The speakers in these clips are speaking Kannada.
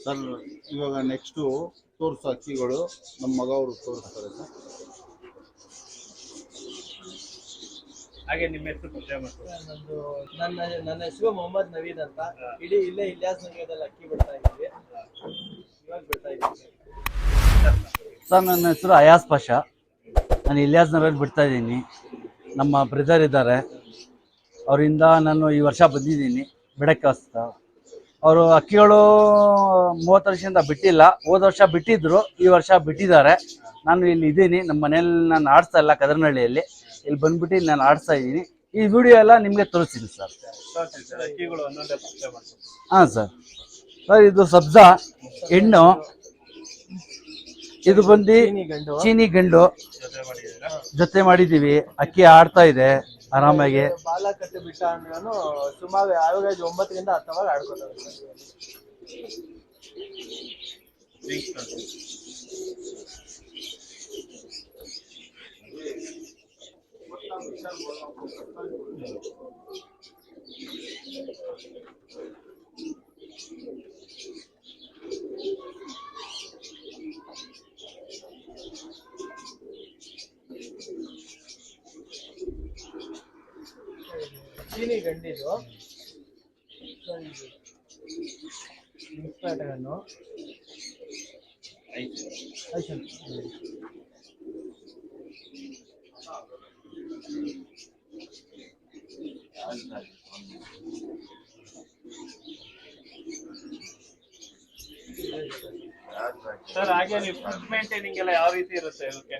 ಸರ್ ಇವಾಗ ನೆಕ್ಸ್ಟು ತೋರಿಸೋ ಅಕ್ಕಿಗಳು ನಮ್ಮ ಮಗ ಅವರು ತೋರಿಸ್ತಾರೆ ಸರ್. ಹಾಗೆ ನಿಮ್ಮ ಹೆಸರು ಪರಿಚಯ ಮಾಡ್ತಾರೆ. ನನ್ನ ಹೆಸರು ಮೊಹಮ್ಮದ್ ನವೀದ್ ಅಂತ. ಇಡೀ ಇಲ್ಲೇ ಇಲಿಯಾಸ್ ನಗರದಲ್ಲಿ ಅಕ್ಕಿ ಬಿಡ್ತಾ ಇದ್ದೀವಿ. ಇವಾಗ ಬಿಡ್ತಾ ಇದ್ದೀವಿ ಸರ್. ನನ್ನ ಹೆಸರು ಅಯಾಸ್ ಪಾಷಾ. ನಾನು ಇಲಿಯಾಸ್ ನಗರಲ್ಲಿ ಬಿಡ್ತಾ ಇದ್ದೀನಿ. ನಮ್ಮ ಬ್ರದರ್ ಇದ್ದಾರೆ, ಅವರಿಂದ ನಾನು ಈ ವರ್ಷ ಬಂದಿದ್ದೀನಿ ಬಿಡಕ್ಕೆ ವಸ್ತ. ಅವರು ಅಕ್ಕಿಗಳು 30 ವರ್ಷದಿಂದ ಬಿಟ್ಟಿಲ್ಲ. ಹೋದ ವರ್ಷ ಬಿಟ್ಟಿದ್ರು, ಈ ವರ್ಷ ಬಿಟ್ಟಿದ್ದಾರೆ. ನಾನು ಇಲ್ಲಿ ಇದ್ದೀನಿ, ನಮ್ಮ ಮನೇಲಿ ನಾನು ಆಡಿಸ್ತಾ ಇಲ್ಲ, ಕದರನಹಳ್ಳಿಯಲ್ಲಿ. ಇಲ್ಲಿ ಬಂದ್ಬಿಟ್ಟು ನಾನು ಆಡಿಸ್ತಾ ಇದ್ದೀನಿ. ಈ ವಿಡಿಯೋ ಎಲ್ಲ ನಿಮಗೆ ತೋರಿಸ್ತೀನಿ ಸರ್. ಹಾಂ ಸರ್. ಸರ್ ಇದು ಸಬ್ಜಾ ಹೆಣ್ಣು, ಇದು ಬಂದು ಚೀನಿ ಗಂಡು ಜೊತೆ ಮಾಡಿದ್ದೀವಿ. ಅಕ್ಕಿ ಆಡ್ತಾ ಇದೆ ಆರಾಮಾಗಿ. ಬಾಲ ಕಟ್ಟಿ ಬಿಟ್ಟ ಅಂದ್ರೂ ಸುಮಾರು ಆವರೇಜ್ 9 ರಿಂದ 10 ಅವರ್ ಆಡ್ಕೊತಾರೆ. ಚೀನಿ ಗಂಡಿದು ಪ್ಯಾಟರ್ನು ಸರ್. ಹಾಗೆ ನೀವು ಫುಡ್ ಮೇಂಟೈನಿಂಗ್ ಎಲ್ಲ ಯಾವ ರೀತಿ ಇರುತ್ತೆ ಇದಕ್ಕೆ?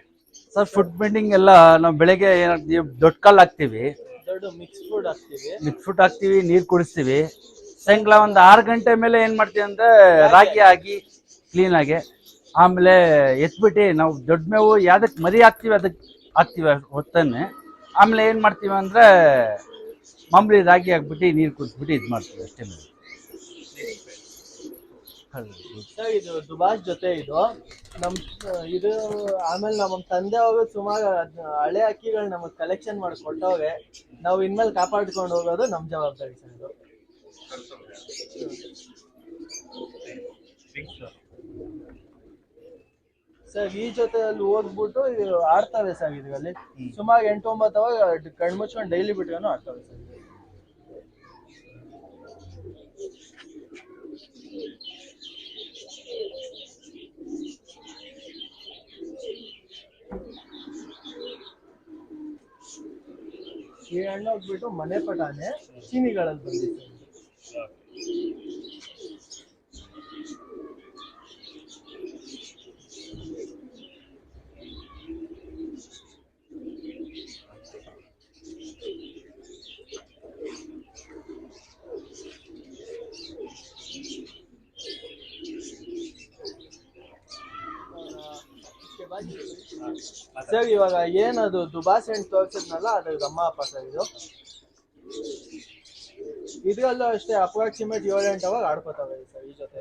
ಸರ್ ಫುಡ್ ಮೇಂಟೈನಿಂಗ್ ಎಲ್ಲ ನಾವು ಬೆಳಗ್ಗೆ ಏನಾಗ್ತೀವಿ, ದೊಡ್ಡ ಕಲ್ಲು ಹಾಕ್ತೀವಿ, ಮಿಕ್ಸ್ ಫುಡ್ ಹಾಕ್ತೀವಿ, ನೀರು ಕುಡಿಸ್ತೀವಿ. ಸಾಯಂಕಾಲ ಒಂದು 6 ಗಂಟೆ ಮೇಲೆ ಏನು ಮಾಡ್ತೀವಿ ಅಂದರೆ ರಾಗಿ ಹಾಕಿ ಕ್ಲೀನಾಗಿ ಆಮೇಲೆ ಎತ್ಬಿಟ್ಟು ನಾವು ದೊಡ್ಡ ಮೇವು ಯಾವುದಕ್ಕೆ ಮರಿ ಹಾಕ್ತೀವಿ ಅದಕ್ಕೆ ಹಾಕ್ತೀವಿ ಹೊತ್ತನ್ನೇ. ಆಮೇಲೆ ಏನು ಮಾಡ್ತೀವಿ ಅಂದರೆ ಮಾಮೂಲಿ ರಾಗಿ ಹಾಕ್ಬಿಟ್ಟು ನೀರು ಕುಡಿಸ್ಬಿಟ್ಟು ಇದು ಮಾಡ್ತೀವಿ ಅಷ್ಟೇ. ಸರ್ ಇದು ದುಬಾಸ್ ಜೊತೆ ಇದು ಇದು ಆಮೇಲೆ ನಮ್ಮ ತಂದೆ ಅವರು ಸುಮಾರು ಹಳೆ ಅಕ್ಕಿಗಳು ನಮಗೆ ಕಲೆಕ್ಷನ್ ಮಾಡಿ ಕೊಟ್ಟವ್ರೆ. ನಾವು ಇನ್ಮೇಲೆ ಕಾಪಾಡ್ಕೊಂಡು ಹೋಗೋದು ನಮ್ಮ ಜವಾಬ್ದಾರಿ ಸರ್. ಇದು ಸರ್ ಈ ಜೊತೆಯಲ್ಲಿ ಹೋಗ್ಬಿಟ್ಟು ಇದು ಆಡ್ತವೆ ಸರ್. ಇದರಲ್ಲಿ ಸುಮಾರು 8-9 ಅವರ್ ಕಣ್ಮುಚ್ಕೊಂಡು ಡೈಲಿ ಬಿಟ್ಕೊಂಡು ಆಡ್ತವೆ ಸರ್. ಈ ಹಣ್ಣು ಹೋಗ್ಬಿಟ್ಟು ಮನೆ ಪಟಾನೆ ಚೀನಿಗಳಲ್ಲಿ ಬಂದಿತ್ತು. ಸರ್ ಇವಾಗ ಏನದು ದುಬಾಸ್ ಹಣ್ಣು ತೋರಿಸಿದ್ನಲ್ಲ ಅದು ಅಮ್ಮ ಅಪ್ಪ ಸರ್. ಇದರಲ್ಲೂ ಅಷ್ಟೇ ಅಪ್ರಾಕ್ಸಿಮೇಟ್ 7-8 ಅವರ್ ಆಡ್ಕೋತಾವೆ ಸರ್ ಈ ಜೊತೆ.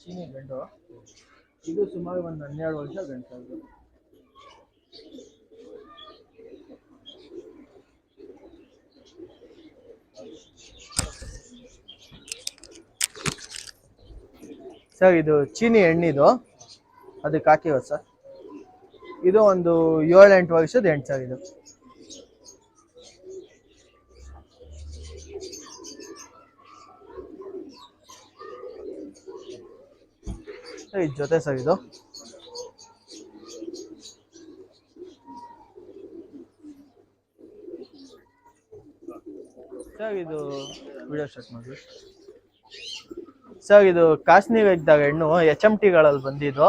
ಚೀನಿ ಗಂಡು ಇದು ಸುಮಾರು ಒಂದು 12 ವರ್ಷ ಗಂಟು. ಸರ್ ಇದು ಚೀನಿ ಎಣ್ಣಿದು, ಅದಕ್ಕೆ ಹಾಕಿವ ಸರ್. ಇದು ಒಂದು 7-8 ವರ್ಷದ ಹೆಣ್ಣು ಸರ್. ಇದು ಇದ್ ಜೊತೆ ಸರ್. ಇದು ಸರ್ ಇದು ವಿಡಿಯೋ ಸ್ಟಾರ್ಟ್ ಮಾಡಿ ಸರ್. ಇದು ಕಾಶ್ನಿ ರೆಕ್ದಾರ್ ಹೆಣ್ಣು HMTಗಳಲ್ಲಿ ಬಂದಿದ್ದು.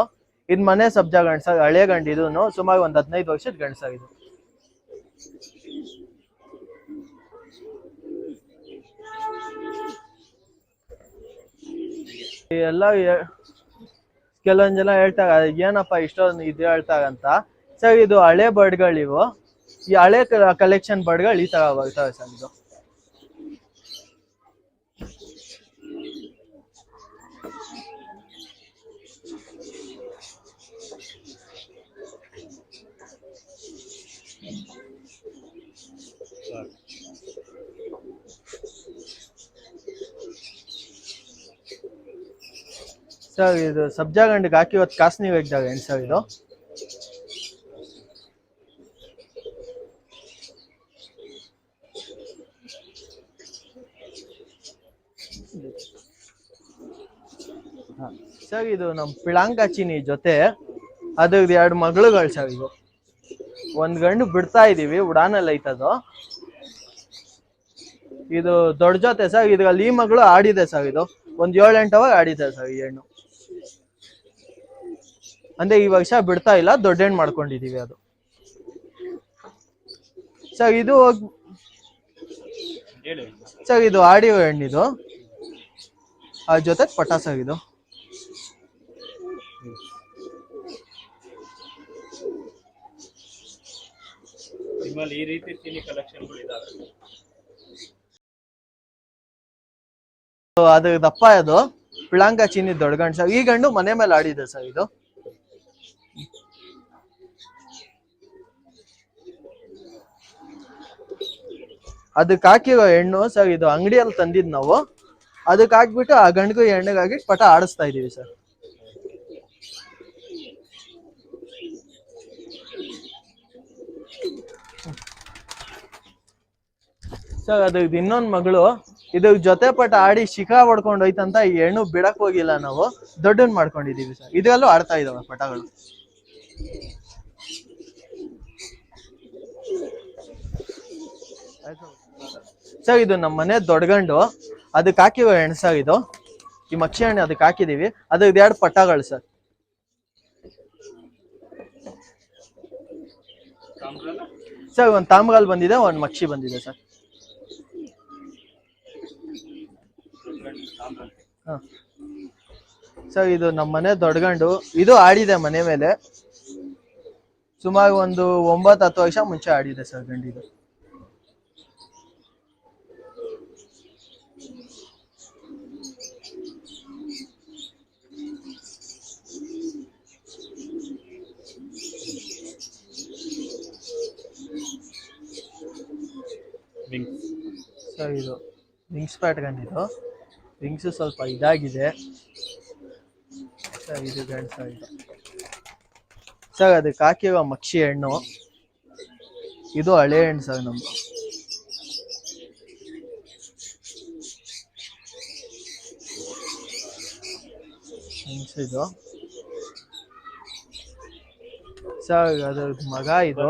ಇದು ಮನೆ ಸಬ್ಜಾ ಗಂಡು ಸರ್, ಹಳೆ ಗಂಡು. ಇದೂ ಸುಮಾರು ಒಂದು 15 ವರ್ಷದ ಗಂಡು ಸರ್. ಇದು ಎಲ್ಲ ಕೆಲವೊಂದು ಜನ ಹೇಳ್ತಾರೆ ಏನಪ್ಪ ಇಷ್ಟೊಂದು ಇದು ಹೇಳ್ತಾರಂತ. ಸರ್ ಇದು ಹಳೆ ಬರ್ಡ್ಗಳಿವು. ಈ ಹಳೆ ಕಲೆಕ್ಷನ್ ಬರ್ಡ್ಗಳು ಈ ತರ ಬರ್ತವೆ ಸರ್. ಇದು ಸರ್ ಇದು ಸಬ್ಜಾ ಗಂಡಿಗೆ ಹಾಕಿ ಇವತ್ತು ಕಾಸ್ನಿ ವೆಗ್ದಾಗ ಏನು ಸರ್ ಇದು? ಸರ್ ಇದು ನಮ್ಮ ಪಿಳಾಂಕಾಚಿನಿ ಜೊತೆ ಅದ್ರದ್ದು 2 ಮಗಳುಗಳು ಸರ್. ಇದು ಒಂದ್ ಗಂಡು ಬಿಡ್ತಾ ಇದೀವಿ, ಉಡಾನಲ್ಲಿ ಐತದು. ಇದು ದೊಡ್ಡ ಜೊತೆ ಸರ್. ಇದ್ರಲ್ಲಿ ಈ ಮಗಳು ಆಡಿದೆ ಸರ್. ಇದು ಒಂದ್ 7-8 ಅವಾಗ ಆಡಿದೆ ಸರ್ ಈ ಹೆಣ್ಣು. ಅಂದ್ರೆ ಈ ವರ್ಷ ಬಿಡ್ತಾ ಇಲ್ಲ, ದೊಡ್ಡ ಹೆಣ್ಣು ಮಾಡ್ಕೊಂಡಿದೀವಿ ಅದು ಸರ್. ಇದು ಸರ್ ಇದು ಆಡಿಯೋ ಹೆಣ್ಣಿದು, ಆ ಜೊತೆ ಪಟ ಸರ್. ಇದು ನಿಮ್ಮಲ್ಲಿ ಈ ರೀತಿ ಚೀನಿ ಕಲೆಕ್ಷನ್ಗಳು ಇದಾವೆ. ಅದು ದಪ್ಪ, ಅದು ಪಿಳಾಂಕ ಚೀನಿ ದೊಡ್ಡ ಗಂಡು ಸರ್. ಈ ಗಂಡು ಮನೆ ಮೇಲೆ ಆಡಿದೆ ಸರ್. ಇದು ಅದಕ್ಕೆ ಹಾಕಿರೋ ಹೆಣ್ಣು ಸರ್. ಇದು ಅಂಗಡಿಯಲ್ಲಿ ತಂದಿದ್ ನಾವು. ಅದಕ್ಕೆ ಹಾಕ್ಬಿಟ್ಟು ಆ ಗಂಡಿಗೂ ಹೆಣ್ಣಿಗಾಗಿ ಪಟ ಆಡಿಸ್ತಾ ಇದೀವಿ ಸರ್. ಸರ್ ಅದು ಇನ್ನೊಂದ್ ಮಗಳು. ಇದು ಜೊತೆ ಪಟ ಆಡಿ ಶಿಖಾ ಹೊಡ್ಕೊಂಡು ಹೋಯ್ತಂತ ಈ ಹೆಣ್ಣು ಬಿಡಕ್ ಹೋಗಿಲ್ಲ, ನಾವು ದೊಡ್ಡನ್ ಮಾಡ್ಕೊಂಡಿದೀವಿ ಸರ್. ಇದರಲ್ಲೂ ಆಡ್ತಾ ಇದಾವೆ ಪಟಗಳು. ಸರ್ ಇದು ನಮ್ಮ ಮನೆ ದೊಡ್ಡ ಗಂಡು, ಅದಕ್ಕೆ ಹಾಕಿವ ಹೆಣ್ಣು ಸರ್. ಇದು ಈ ಮಕ್ಷಿ ಹಣ್ಣು ಅದಕ್ಕೆ ಹಾಕಿದೀವಿ. ಅದಕ್ಕೆ 2 ಪಟಗಳು ಸರ್. ಸರ್ ಒಂದ್ ತಾಮ್ರಾಲ್ ಬಂದಿದೆ, ಒಂದ್ ಮಕ್ಷಿ ಬಂದಿದೆ ಸರ್. ಸರ್ ಇದು ನಮ್ಮ ಮನೆ ದೊಡ್ಡ ಗಂಡು. ಇದು ಆಡಿದೆ ಮನೆ ಮೇಲೆ. ಸುಮಾರು ಒಂದು 9-10 ವರ್ಷ ಮುಂಚೆ ಆಡಿದೆ ಸರ್ ಗಂಡಿದು. ಸರ್ ಇದು ವಿಂಗ್ಸ್ ಪ್ಯಾಟ್ ಗಂಡಿದು. ವಿಂಗ್ಸ್ ಸ್ವಲ್ಪ ಇದಾಗಿದೆ ಸರ್. ಇದು ಗಂಡು ಸರ್. ಇದು ಸರ್ ಅದಕ್ಕೆ ಹಾಕಿರೋ ಮಕ್ಷಿ ಹೆಣ್ಣು. ಇದು ಹಳೆ ಹೆಣ್ಣು ಸರ್ ನಮ್ದು. ವಿಂಗ್ಸ್ ಇದು ಸರ್. ಅದ್ರ ಮಗ ಇದು.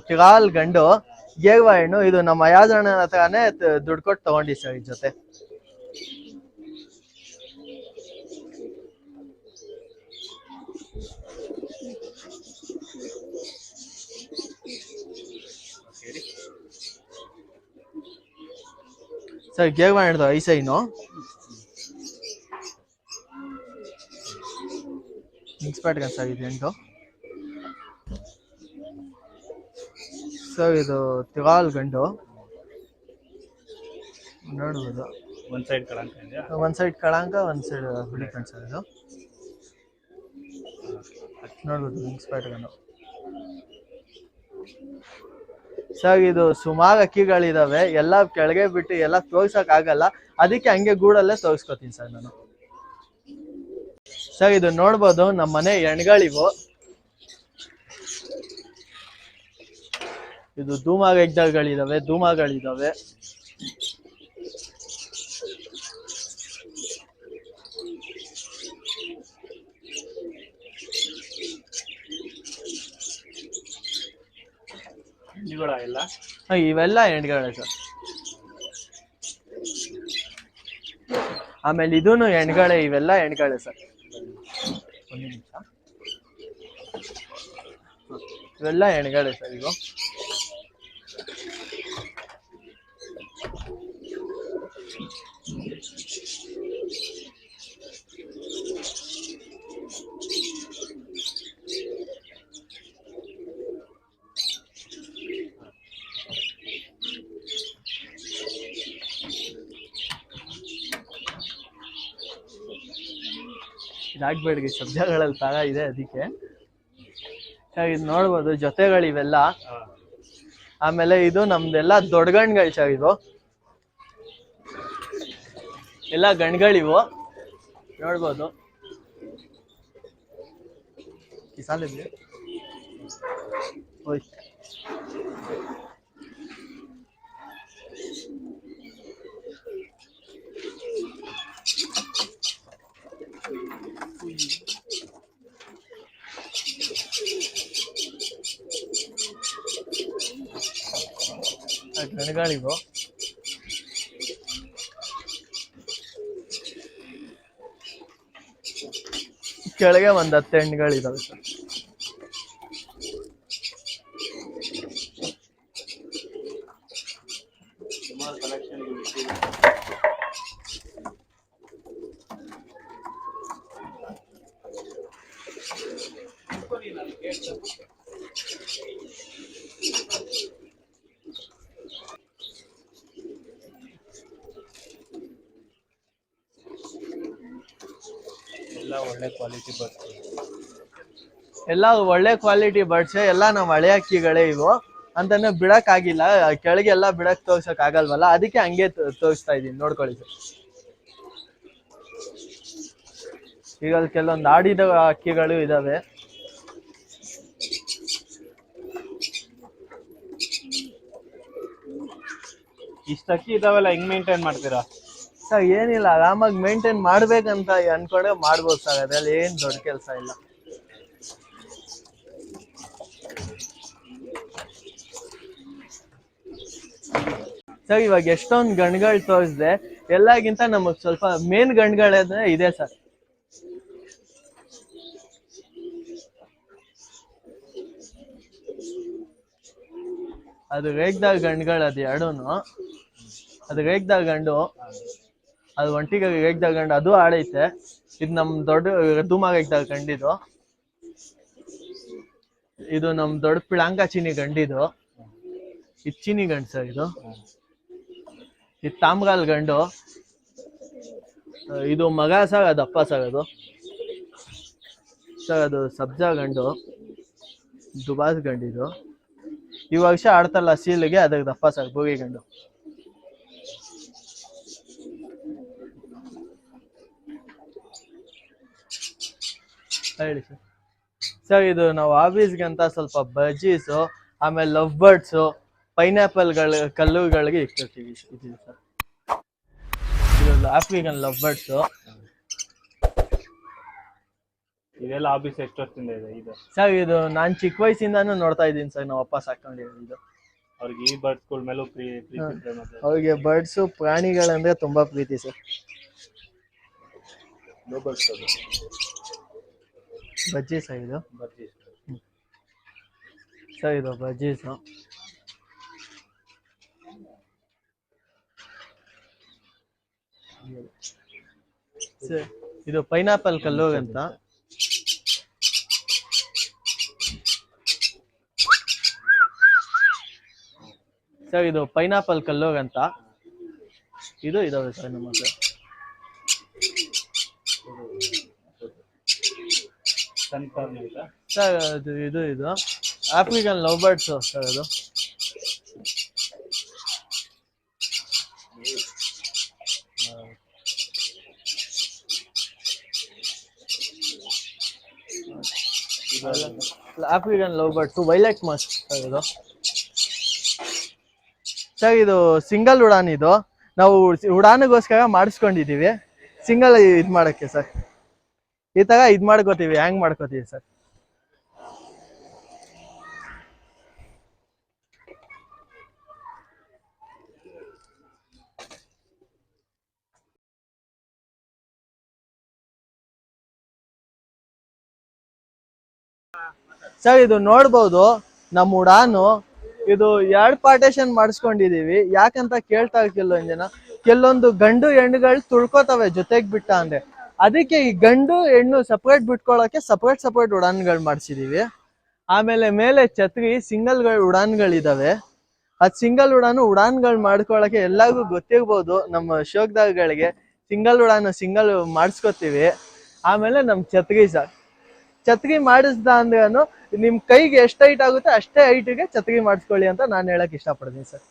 ತಿಗಾಲ್ ಗಂಡು, ಗೇಗ್ವಾ ಹೆಣ್ಣು. ಇದು ನಮ್ಮ ಯಾಜಣ್ಣನ ಹತ್ರನೇ ದುಡ್ಡು ಕೊಟ್ಟು ತಗೊಂಡಿ ಸರ್ ಈ ಜೊತೆ. ಸರ್ ಗೇಗ್ವಾ ಹೆಣ್ಣು ಐಸೈನು. ಇನ್ಸ್ಪೈರ್ಡ್ ಗನ್ ಸರ್ ಇದು ಹೆಣ್ಣು. ಸರ್ ಇದು ತಿಗಾಲ್ ಗಂಡು ನೋಡ್ಬೋದು. ಒಂದ್ ಸೈಡ್ ಕಳಂಕ ಇದೆ, ಒಂದ್ ಸೈಡ್ ಕಳಂಕ, ಒಂದ್ ಸೈಡ್ ಹುಳಿ ಕಣ್ ಸರ್. ಇದು ನೋಡ್ಬೋದು ಇನ್ಸ್ಪೈರ್ಡ್ ಗಂಡು ಸರ್. ಇದು ಸುಮಾರು ಅಕ್ಕಿಗಳಿದಾವೆ, ಎಲ್ಲ ಕೆಳಗೆ ಬಿಟ್ಟು ಎಲ್ಲ ತೋರ್ಸಕ್ ಆಗಲ್ಲ. ಅದಕ್ಕೆ ಹಂಗೆ ಗೂಡಲ್ಲೇ ತೋರಿಸ್ಕೊತೀನಿ ಸರ್ ನಾನು. ಸರ್ ಇದು ನೋಡ್ಬೋದು ನಮ್ಮ ಮನೆ ಹೆಣ್ಗಳಿವು. ಇದು ಧೂಮಗಳಿದಾವೆ, ಧೂಮಗಳಿದಾವೆ. ಎಲ್ಲ ಇವೆಲ್ಲ ಹೆಣ್ಗಳೇ ಸರ್. ಆಮೇಲೆ ಇದೂನು ಹೆಣ್ಗಳೇ, ಇವೆಲ್ಲ ಹೆಣ್ಗಳೇ ಸರ್. ಒಂದು ನಿಮಿಷ. ಇವೆಲ್ಲ ಹೆಣ್ಗಳೇ ಸರ್. ಇದು ಇದಾಗ್ಬೇಡ್ರಿ ಶಬ್ದಗಳಲ್ಲಿ ತರ ಇದೆ ಅದಕ್ಕೆ. ಸರ್ ಇದು ನೋಡ್ಬೋದು ಜೊತೆಗಳಿವೆಲ್ಲ. ಆಮೇಲೆ ಇದು ನಮ್ದೆಲ್ಲ ದೊಡ್ಡ ಗಣ್ಗಳು ಸರ್, ಇದು ಎಲ್ಲ ಗಣ್ಗಳಿವು ನೋಡ್ಬೋದು. ಕಿಸಾಲಿದ್ವಿ ಓಯ್ ಗಣಗಳಿವು. ಕೆಳಗೆ ಒಂದ್ 10 ಹೆಣ್ಗಳಿದಾವೆ ಸರ್. ಎಲ್ಲ ಒಳ್ಳೆ ಕ್ವಾಲಿಟಿ ಬರ್ಡ್ಸ್, ಎಲ್ಲ ಒಳ್ಳೆ ಕ್ವಾಲಿಟಿ ಬರ್ಡ್ಸ್, ಎಲ್ಲ ನಾವು ಹಳೆ ಅಕ್ಕಿಗಳೇ ಇವು ಅಂತಾನೆ ಬಿಡಕ್ ಆಗಿಲ್ಲ. ಕೆಳಗೆ ಎಲ್ಲ ಬಿಡಕ್ ತೋರ್ಸಕ್ ಆಗಲ್ವಲ್ಲ, ಅದಕ್ಕೆ ಹಂಗೆ ತೋರಿಸ್ತಾ ಇದೀನಿ, ನೋಡ್ಕೊಳ್ಳಿ ಸರ್. ಈಗ ಅಲ್ಲಿ ಕೆಲವೊಂದು ಆಡಿದ ಅಕ್ಕಿಗಳು ಇದಾವೆ. ಇಷ್ಟ ಅಕ್ಕಿ ಇದಾವೆಲ್ಲ ಹೆಂಗ್ ಮೇಂಟೈನ್ ಮಾಡ್ತೀರಾ ಸರ್? ಏನಿಲ್ಲ, ಆರಾಮಾಗಿ ಮೇಂಟೈನ್ ಮಾಡ್ಬೇಕಂತ ಅನ್ಕೊಂಡ್ರೆ ಮಾಡ್ಬೋದು ಸರ್, ಅದ್ರಲ್ಲಿ ಏನ್ ದೊಡ್ಡ ಕೆಲಸ ಇಲ್ಲ. ಸರ್ ಇವಾಗ ಎಷ್ಟೊಂದು ಗಣ್ಗಳು ತೋರಿಸ್ದೆ, ಎಲ್ಲಾಗಿಂತ ನಮಗ್ ಸ್ವಲ್ಪ ಮೇನ್ ಗಣ್ಗಳೇ ಇದೆ ಸರ್. ಅದು ರೇಗ್ದಾರ್ ಗಂಡುಗಳು, ಅದು ಎರಡೂನು. ಅದು ರೇಗ್ದಾರ್ ಗಂಡು, ಅದು ಒಂಟಿಗೆ ರೇಗ್ದಾರ್ ಗಂಡು, ಅದು ಆಡೈತೆ. ಇದು ನಮ್ ದೊಡ್ಡ ಧೂಮ ರೇಗ್ದಾರ್ ಗಂಡಿದು. ಇದು ನಮ್ ದೊಡ್ಡ ಪಿಳಾಂಕ ಚೀನಿ ಗಂಡಿದು. ಇದು ಚೀನಿ ಗಂಡು ಸರ್. ಇದು ತಾಮ್ರಾಲ್ ಗಂಡು. ಇದು ಮಗ ಸರ್, ಅದು ಅಪ್ಪ ಸರ್. ಅದು ಸರ್ ಅದು ಸಬ್ಜಾ ಗಂಡು, ದುಬಾಸ್ ಗಂಡಿದು. ಈ ವರ್ಷ ಆಡ್ತಲ್ಲ ಸೀಲ್ಗೆ, ಅದಕ್ಕೆ ದಪ್ಪ ಸರ್, ಬೋಗಿ ಗಂಡು. ಹೇಳಿ ಸರ್. ಸರ್ ಇದು ನಾವು ಆಫೀಸ್ಗೆ ಅಂತ ಸ್ವಲ್ಪ ಬಜ್ಜೀಸು, ಆಮೇಲೆ ಲವ್ ಬರ್ಡ್ಸು, ಪೈನಾಪಲ್ಗಳ ಕಲ್ಲುಗಳಿಗೆ ಇಟ್ಟಿರ್ತೀವಿ ಸರ್. ಇದು ಆಫ್ರಿಕನ್ ಲವ್ ಬರ್ಡ್ಸು. ಇದೆಲ್ಲ ಆಫೀಸ್ ಎಷ್ಟು ವರ್ಷದಿಂದ ಇದೆ ಇದು ಸರ್? ಇದು ನಾನ್ ಚಿಕ್ಕ ವಯಸ್ಸಿಂದಾನು ನೋಡ್ತಾ ಇದ್ದೀನಿ ಸರ್, ನಮ್ಮ ಅಪ್ಪ ಸಾಕೊಂಡಿದ್ದು. ಅವ್ರಿಗೆ ಈ ಬರ್ಡ್ಸ್ಗಳ ಮೇಲೂ ಪ್ರೀತಿ ಅವ್ರಿಗೆ ಬರ್ಡ್ಸು ಪ್ರಾಣಿಗಳಂದ್ರೆ ತುಂಬಾ ಪ್ರೀತಿ ಸರ್. ಬಜ್ಜಿ ಸರ್ ಇದು. ಸರ್ ಇದು ಬಜ್ಜೀಸು. ಸರ್ ಇದು ಪೈನಾಪಲ್ ಕಲ್ಲು ಅಂತ. ಸರ್ ಇದು ಪೈನಾಪಲ್ ಕಲ್ಲೋಗ್ ಅಂತ. ಇದು ಇದಾವೆ ಸರ್ ನಮ್ಮ ಹತ್ರ. ಸರ್ ಅದು ಇದು ಆಫ್ರಿಕನ್ ಲವ್ ಬರ್ಡ್ಸ್ ಸರ್. ಅದು African love birds violet Musk sir. ಇದು ಸರ್ ಇದು ಸಿಂಗಲ್ ಉಡಾನ್. ಇದು ನಾವು ಉಡಾನಿಗೋಸ್ಕರ ಮಾಡಿಸ್ಕೊಂಡಿದೀವಿ, ಸಿಂಗಲ್ ಇದ್ ಮಾಡಕ್ಕೆ ಸರ್. ಈ ತರ ಇದ್ ಮಾಡ್ಕೋತೀವಿ, ಹ್ಯಾಂಗ್ ಮಾಡ್ಕೋತೀವಿ ಸರ್. ಸರ್ ಇದು ನೋಡ್ಬೋದು ನಮ್ಮ ಉಡಾನು. ಇದು 2 ಪಾರ್ಟೇಷನ್ ಮಾಡಿಸ್ಕೊಂಡಿದೀವಿ. ಯಾಕಂತ ಕೇಳ್ತಾ ಕೆಲವೊಂದ್ ಜನ, ಕೆಲವೊಂದು ಗಂಡು ಹೆಣ್ಣುಗಳು ತುಳ್ಕೋತವೆ ಜೊತೆಗ್ ಬಿಟ್ಟ ಅಂದ್ರೆ, ಅದಕ್ಕೆ ಈ ಗಂಡು ಹೆಣ್ಣು ಸಪರೇಟ್ ಬಿಟ್ಕೊಳಕ್ಕೆ ಸಪರೇಟ್ ಉಡಾನ್ಗಳು ಮಾಡಿಸಿದೀವಿ. ಆಮೇಲೆ ಮೇಲೆ ಛತ್ರಿ ಸಿಂಗಲ್ ಉಡಾನ್ಗಳಿದಾವೆ. ಅದ್ ಸಿಂಗಲ್ ಉಡಾನ್ಗಳು ಮಾಡ್ಕೊಳಕ್ಕೆ ಎಲ್ಲರಿಗೂ ಗೊತ್ತಿರ್ಬೋದು, ನಮ್ಮ ಶೋಕ್ದಾರ್ಗಳಿಗೆ ಸಿಂಗಲ್ ಮಾಡಿಸ್ಕೊತೀವಿ. ಆಮೇಲೆ ನಮ್ ಛತ್ರಿ ಸರ್. ಛತ್ರಿ ಮಾಡಿಸ್ದ ಅಂದ್ರೇನು ನಿಮ್ ಕೈಗೆ ಎಷ್ಟು ಹೈಟ್ ಆಗುತ್ತೆ ಅಷ್ಟೇ ಹೈಟ್ಗೆ ಛತ್ರಿ ಮಾಡಿಸ್ಕೊಳ್ಳಿ ಅಂತ ನಾನು ಹೇಳಕ್ ಇಷ್ಟಪಡ್ತೀನಿ ಸರ್.